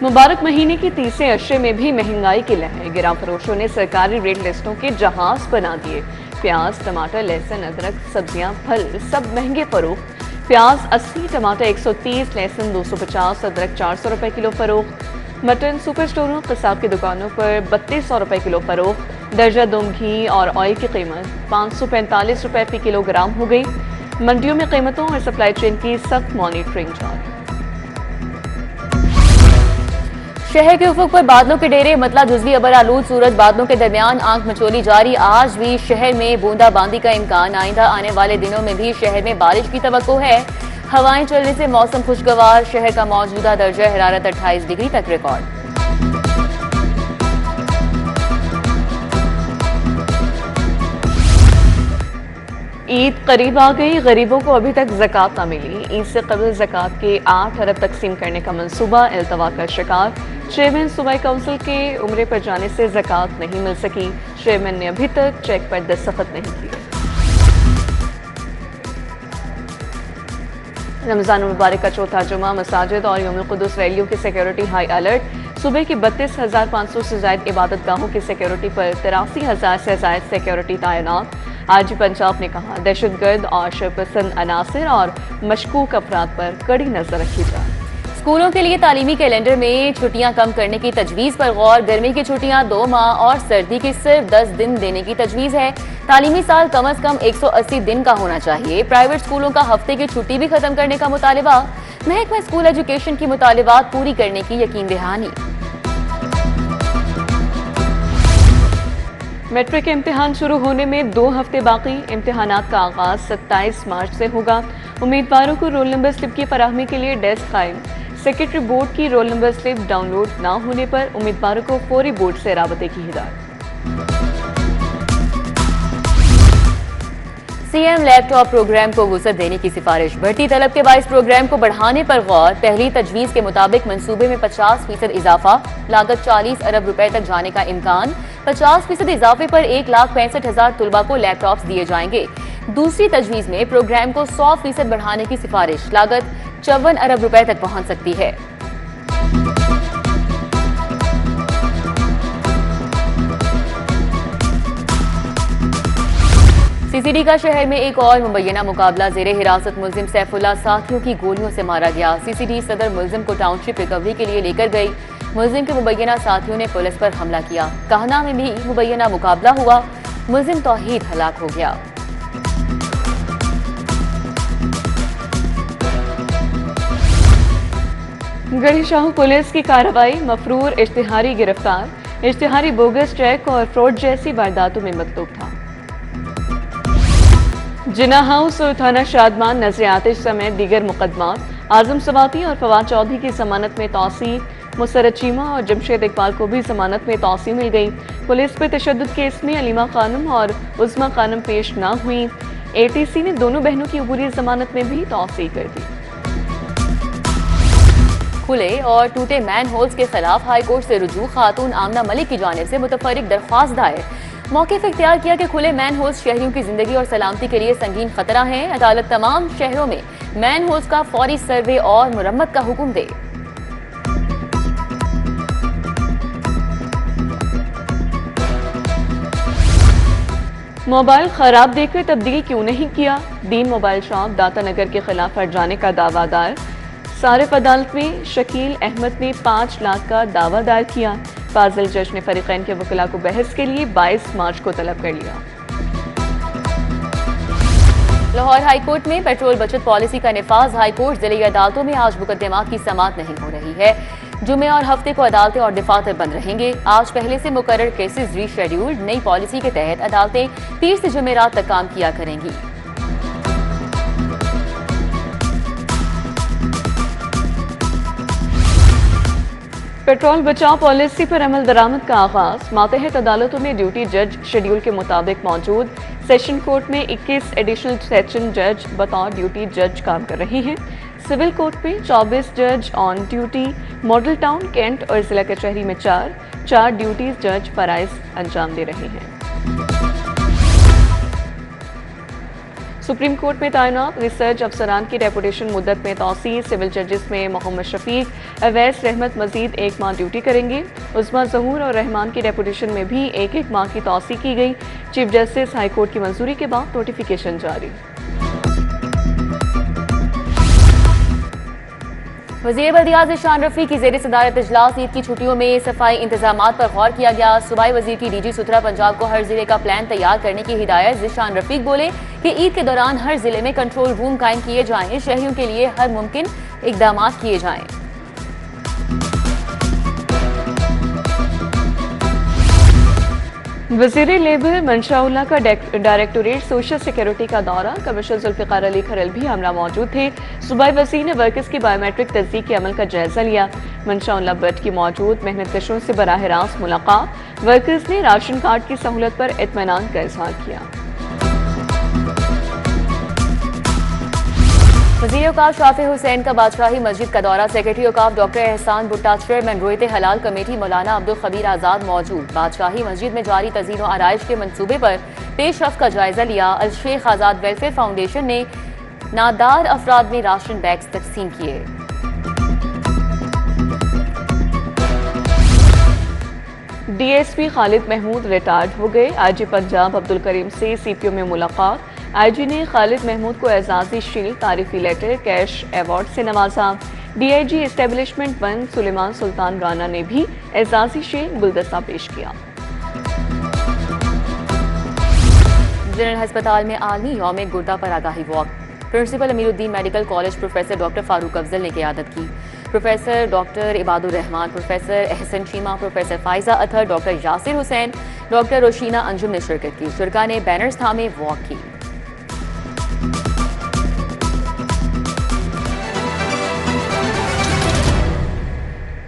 मुबारक महीने की तीसरे अशरे में भी महंगाई की लहर। गिराम फरोशों ने सरकारी रेट लिस्टों के जहाज बना दिए। प्याज, टमाटर, लहसुन, अदरक, सब्जियां, फल सब महंगे फरोख्त। प्याज 80, टमाटर 130, लहसुन 250, अदरक 400 रुपए किलो फरोख्त। मटन सुपर स्टोरों, कसाब की दुकानों पर 3200 रुपए किलो फरोख्त। दर्जा दुम घी और ऑयल की कीमत 545 रुपए फी किलोग्राम हो गई। मंडियों में कीमतों और सप्लाई चेन की सख्त मॉनिटरिंग जारी। शहर के उफक पर बादलों के डेरे, मतला जुजवी अबर आलूद सूरज बादलों के दरमियान आंख मचोली जारी। आज भी शहर में बूंदाबांदी का इम्कान। आइंदा आने वाले दिनों में भी शहर में बारिश की तवक्को है। हवाएं चलने से मौसम खुशगवार। शहर का मौजूदा दर्जा हरारत 28 डिग्री तक रिकॉर्ड। ईद करीब आ गई। गरीबों को अभी तक ज़कात न मिली। ईद से कबल ज़कात के 8 अरब तकसीम करने का मंसूबा इल्तवा का शिकार। चेयरमैन सूबाई काउंसिल के उम्रे पर जाने से ज़कात नहीं मिल सकी। चेयरमैन ने अभी तक चेक पर दस्तखत नहीं किए। रमजान मुबारक का चौथा जुमा। मसाजिद और यौमुल कुद्दूस रैलियों की सिक्योरिटी हाई अलर्ट। सुबह की 32,500 से ज्यादा इबादत गाहों की सिक्योरिटी पर 83,000 से ज्यादा सिक्योरिटी तैनात। आज पंजाब ने कहा, दहशतगर्द और शरपसंद अनासिर और मशकूक अफराद पर कड़ी नजर रखी जाए। स्कूलों के लिए तालीमी कैलेंडर में छुट्टियां कम करने की तजवीज पर गौर। गर्मी की छुट्टियां 2 माह और सर्दी की सिर्फ 10 दिन देने की तजवीज है। तालीमी साल कम अज कम 180 दिन का होना चाहिए। प्राइवेट स्कूलों का हफ्ते की छुट्टी भी खत्म करने का मुतालिबा। महकमा स्कूल एजुकेशन की मुतालिबात पूरी करने की यकीन दहानी। मैट्रिक के इम्तिहान शुरू होने में 2 हफ्ते बाकी। इम्तिहानात का आगाज 27 मार्च से होगा। उम्मीदवारों को रोल नंबर स्लिप की फराहमी के लिए डेस्क कायम। सेक्रेटरी बोर्ड की रोल नंबर स्लिप डाउनलोड न होने पर उम्मीदवारों को फौरी बोर्ड से राबते की हिदायत। सीएम लैपटॉप प्रोग्राम को वुसअत देने की सिफारिश। बढ़ती तलब के बाइस प्रोग्राम को बढ़ाने पर गौर। पहली तजवीज के मुताबिक मंसूबे में 50% इजाफा। लागत 40 अरब रुपए तक जाने का इम्कान। 50% इजाफे पर 1,65,000 तुलबा को लैपटॉप्स दिए जाएंगे। दूसरी तजवीज में प्रोग्राम को 100% बढ़ाने की सिफारिश। लागत 54 अरब रुपए तक पहुंच सकती है। सीसीडी का शहर में एक और मुबैना मुकाबला। जेरे हिरासत मुलजिम सैफुल्लाह साथियों की गोलियों से मारा गया। सीसीडी सदर मुलजिम को टाउनशिप रिकवरी के लिए लेकर गई। मुलजिम के मुबैना साथियों ने पुलिस पर हमला किया। कहना में भी मुबैना मुकाबला हुआ। मुलजिम तौहीद हलाक हो गया। गढ़ी शाहू पुलिस की कार्रवाई। मफरूर इश्तिहारी गिरफ्तार। इश्तिहारी बोगस चेक और फ्रॉड जैसी वारदातों में मतलूब था। जिना हाउस और थाना शादमान नजर आतिश समेत दीगर मुकदमात। आजम सवाती और फवाद चौधरी की जमानत में तौसी। मुसरत चीमा और जमशेद इकबाल को भी जमानत में तौसी मिल गई। पुलिस पर तशद्दुद केस में अलीमा खानम और उस्मा खानम पेश न हुई। एटीसी ने दोनों बहनों की अबूरी जमानत में भी तौसी कर दी। खुले और टूटे मैन होल्स के खिलाफ हाईकोर्ट से रुजू। खातून आमना मलिक की जानिब से मुतफर्रिक दरख्वास्त दायर। मौक़िफ़ इख्तियार किया कि खुले मैन होल्स शहरियों की जिंदगी और सलामती के लिए संगीन खतरा है। अदालत तमाम शहरों में मैन होल्स का फौरी सर्वे और मुरम्मत का हुक्म दे। मोबाइल खराब देखकर तब्दील क्यों नहीं किया। दीन मोबाइल शॉप दातानगर के खिलाफ हट जाने का दावा दायर। सारिफ अदालत में शकील अहमद ने 5 लाख का दावा दायर किया। फाजिल जज ने फरीकैन के वकीला को बहस के लिए 22 मार्च को तलब कर लिया। लाहौर हाईकोर्ट में पेट्रोल बचत पॉलिसी का निफाज। हाईकोर्ट जिले अदालतों में आज मुकदमात की समाअत नहीं हो रही है। जुमे और हफ्ते को अदालतें और दफातर बंद रहेंगे। आज पहले से मुकर्रर केसेस रीशेड्यूल्ड। नई पॉलिसी के तहत अदालतें पीर से जुमेरात तक काम किया करेंगी। पेट्रोल बचाओ पॉलिसी पर अमल दरामद का आगाज। मातहत अदालतों में ड्यूटी जज शेड्यूल के मुताबिक मौजूद। सेशन कोर्ट में 21 एडिशनल सेशन जज बतौर ड्यूटी जज काम कर रहे हैं। सिविल कोर्ट में 24 जज on duty. Model town, cantt और जिला कचहरी में 4 ड्यूटीज जज फराइज अंजाम दे रहे हैं। सुप्रीम कोर्ट में तैनात रिसर्च अफसरान की डेपुटेशन मुद्दत में तौसी। सिविल जजेस में मोहम्मद शफीक, अवैस रहमत मजीद 1 माह ड्यूटी करेंगे। उस्मा जहूर और रहमान की डेपुटेशन में भी 1-1 माह की तौसी की गई। चीफ जस्टिस हाई कोर्ट की मंजूरी के बाद नोटिफिकेशन जारी। वज़ीर बल्दियात ज़ीशान रफ़ी की ज़ेर सदारत इजलास ईद की छुट्टियों में सफाई इंतजामात पर गौर किया गया। सूबाई वज़ीर की डीजी सुथरा पंजाब को हर जिले का प्लान तैयार करने की हिदायत। ज़ीशान रफ़ीक बोले कि ईद के दौरान हर जिले में कंट्रोल रूम कायम किए जाएं, शहरियों के लिए हर मुमकिन इकदाम किए जाएं। वज़ीर लेबर मंशाउल्लाह का डायरेक्टोरेट सोशल सिक्योरिटी का दौरा। कमिश्नर जुल्फ़िकार अली खरल भी हमरा मौजूद थे। सूबाई वज़ीर ने वर्कर्स की बायोमेट्रिक तस्दीक के अमल का जायजा लिया। मंशाउल्लाह बट की मौजूद मेहनत कशों से बराह रास्त मुलाकात। वर्कर्स ने राशन कार्ड की सहूलत पर इत्मीनान का इजहार किया। वज़ीर औक़ाफ़ शाफ़ी हुसैन का बादशाही मस्जिद का दौरा। सेक्रेटरी औक़ाफ़ डॉक्टर एहसान भुट्टा, चेयरमैन रोयत हलाल कमेटी मौलाना अब्दुल खबीर आज़ाद मौजूद। बादशाही मस्जिद में जारी तज़ीन व आराइश के मंसूबे पर पेशरफ्त का जायजा लिया। अल शेख आज़ाद वेलफेयर फाउंडेशन ने नादार अफराद में राशन बैग्स तकसीम किए। DSP खालिद महमूद रिटायर्ड हो गए। IG पंजाब अब्दुल करीम से CPO में मुलाकात। IG ने खालिद महमूद को एजाज़ी शील्ड, तारीफी लेटर, कैश अवार्ड से नवाजा। DIG एस्टेब्लिशमेंट 1 सुलेमान सुल्तान राना ने भी एजाज़ी शील्ड गुलदस्ता पेश किया। जनरल हस्पताल में आलमी यौम गुर्दा पर आगाही walk. Principal Amiruddin medical college professor doctor Farooq Afzal ने क़यादत की। Professor doctor Ibadur Rahman, professor Ehsan Sheema, professor Faiza Athar, doctor Yasir Hussain, doctor Roshina Anjum ने शिरकत की। शुरका ने बैनर्स थामे वॉक की।